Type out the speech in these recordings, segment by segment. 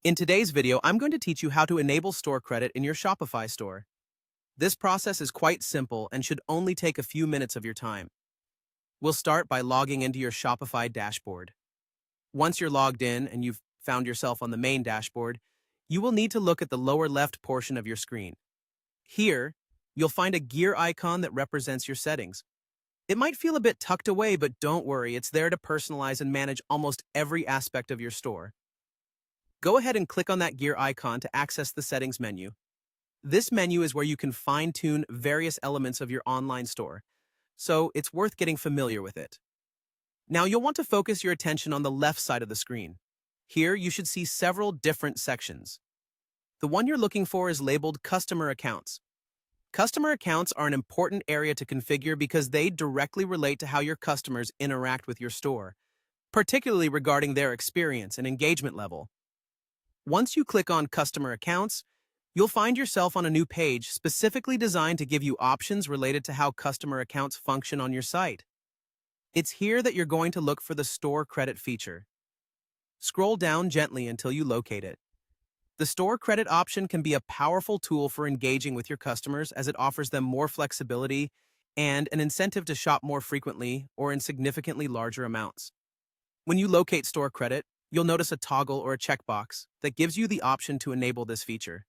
In today's video, I'm going to teach you how to enable store credit in your Shopify store. This process is quite simple and should only take a few minutes of your time. We'll start by logging into your Shopify dashboard. Once you're logged in and you've found yourself on the main dashboard, you will need to look at the lower left portion of your screen. Here, you'll find a gear icon that represents your settings. It might feel a bit tucked away, but don't worry, it's there to personalize and manage almost every aspect of your store. Go ahead and click on that gear icon to access the settings menu. This menu is where you can fine-tune various elements of your online store, so it's worth getting familiar with it. Now you'll want to focus your attention on the left side of the screen. Here you should see several different sections. The one you're looking for is labeled Customer Accounts. Customer accounts are an important area to configure because they directly relate to how your customers interact with your store, particularly regarding their experience and engagement level. Once you click on Customer Accounts, you'll find yourself on a new page specifically designed to give you options related to how customer accounts function on your site. It's here that you're going to look for the Store Credit feature. Scroll down gently until you locate it. The Store Credit option can be a powerful tool for engaging with your customers as it offers them more flexibility and an incentive to shop more frequently or in significantly larger amounts. When you locate Store Credit, you'll notice a toggle or a checkbox that gives you the option to enable this feature.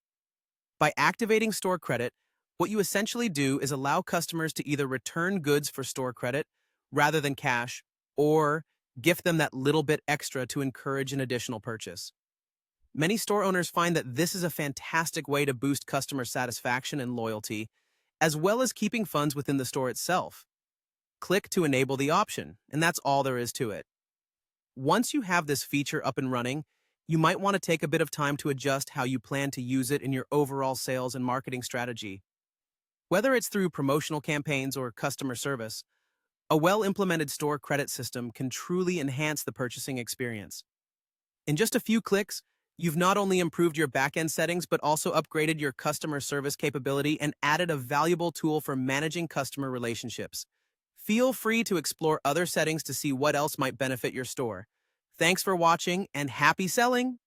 By activating Store Credit, what you essentially do is allow customers to either return goods for Store Credit rather than cash, or gift them that little bit extra to encourage an additional purchase. Many store owners find that this is a fantastic way to boost customer satisfaction and loyalty, as well as keeping funds within the store itself. Click to enable the option, and that's all there is to it. Once you have this feature up and running, you might want to take a bit of time to adjust how you plan to use it in your overall sales and marketing strategy. Whether it's through promotional campaigns or customer service, a well-implemented store credit system can truly enhance the purchasing experience. In just a few clicks, you've not only improved your back-end settings but also upgraded your customer service capability and added a valuable tool for managing customer relationships. Feel free to explore other settings to see what else might benefit your store. Thanks for watching and happy selling!